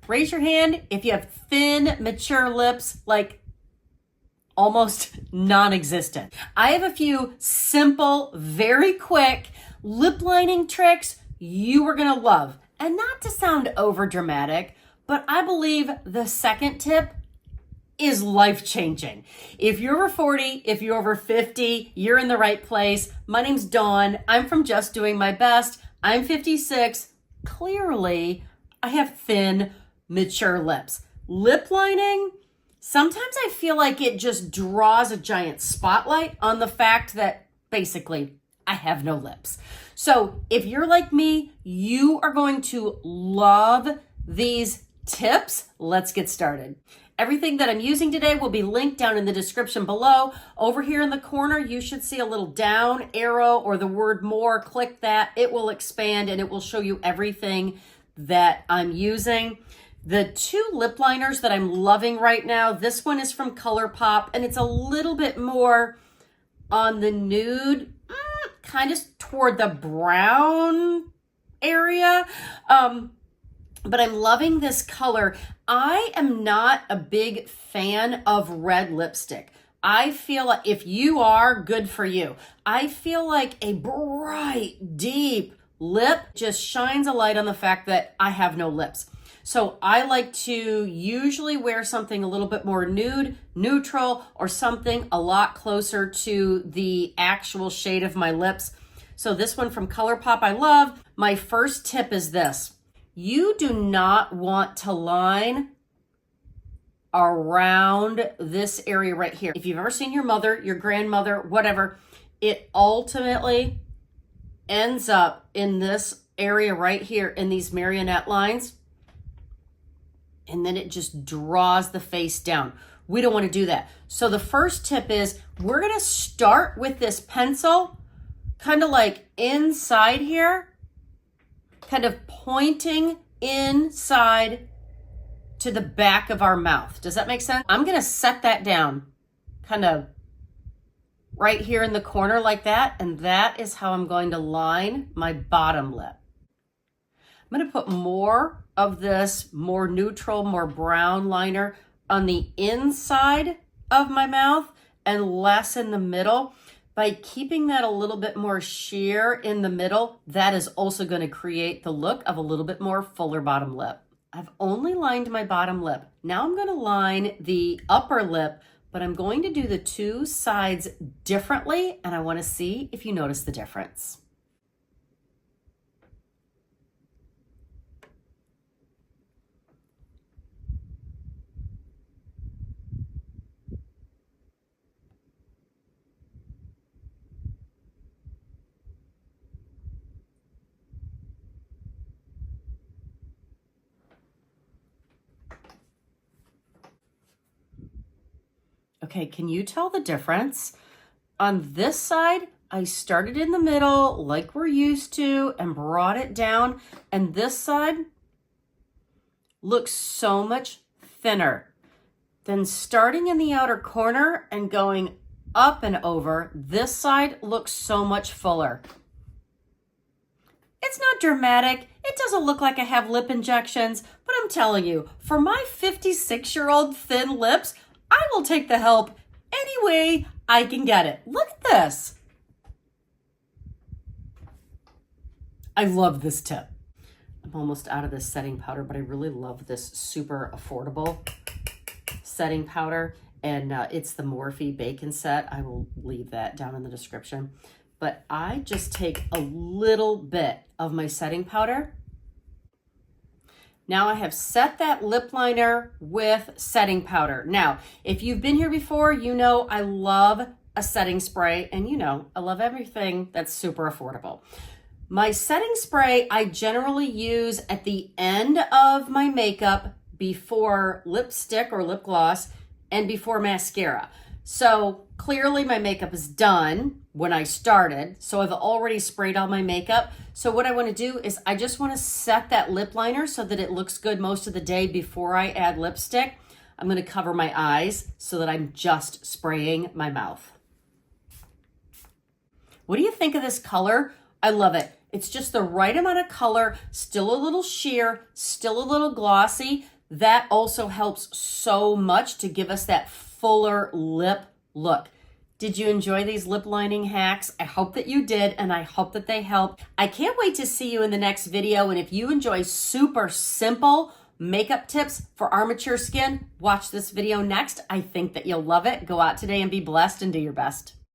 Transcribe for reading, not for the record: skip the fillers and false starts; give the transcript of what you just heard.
Raise your hand if you have thin, mature lips, like almost non-existent. I have a few simple, very quick lip lining tricks you are gonna love. And not to sound over dramatic, but I believe the second tip is life-changing. If you're over 40, if you're over 50, you're in the right place. My name's Dawn. I'm from Just Doing My Best. I'm 56. Clearly, I have thin, mature lips. Lip lining, sometimes I feel like it just draws a giant spotlight on the fact that basically I have no lips. So if you're like me, you are going to love these tips. Let's get started. Everything that I'm using today will be linked down in the description below. Over here in the corner, you should see a little down arrow or the word more. Click that. It will expand and it will show you everything that I'm using. The two lip liners that I'm loving right now, this one is from ColourPop and it's a little bit more on the nude, kind of toward the brown area. But I'm loving this color. I am not a big fan of red lipstick. I feel like if you are, good for you. I feel like a bright, deep lip just shines a light on the fact that I have no lips. So I like to usually wear something a little bit more nude, neutral, or something a lot closer to the actual shade of my lips. So this one from ColourPop I love. My first tip is this. You do not want to line around this area right here. If you've ever seen your mother, your grandmother, whatever, it ultimately ends up in this area right here in these marionette lines. And then it just draws the face down. We don't want to do that. So the first tip is we're going to start with this pencil kind of like inside here, kind of pointing inside to the back of our mouth. Does that make sense? I'm going to set that down kind of right here in the corner like that. And that is how I'm going to line my bottom lip. I'm going to put more of this more neutral, more brown liner on the inside of my mouth and less in the middle. By keeping that a little bit more sheer in the middle, that is also going to create the look of a little bit more fuller bottom lip. I've only lined my bottom lip. Now I'm going to line the upper lip, but I'm going to do the two sides differently, and I want to see if you notice the difference. Okay, can you tell the difference? On this side, I started in the middle like we're used to and brought it down. And this side looks so much thinner. Then starting in the outer corner and going up and over, this side looks so much fuller. It's not dramatic. It doesn't look like I have lip injections, but I'm telling you, for my 56-year-old thin lips, I will take the help any way I can get it. Look at this. I love this tip. I'm almost out of this setting powder, but I really love this super affordable setting powder. And it's the Morphe Bacon Set. I will leave that down in the description. But I just take a little bit of my setting powder. Now I have set that lip liner with setting powder. Now, if you've been here before, you know I love a setting spray, and you know I love everything that's super affordable. My setting spray I generally use at the end of my makeup before lipstick or lip gloss and before mascara. So clearly my makeup is done when I started, so I've already sprayed all my makeup. So what I want to do is I just want to set that lip liner so that it looks good most of the day before I add lipstick. I'm going to cover my eyes so that I'm just spraying my mouth. What do you think of this color? I love it. It's just the right amount of color, still a little sheer, still a little glossy. that also helps so much to give us that fuller lip look. Did you enjoy these lip lining hacks? I hope that you did, and I hope that they helped. I can't wait to see you in the next video, and if you enjoy super simple makeup tips for our mature skin, watch this video next. I think that you'll love it. Go out today and be blessed and do your best.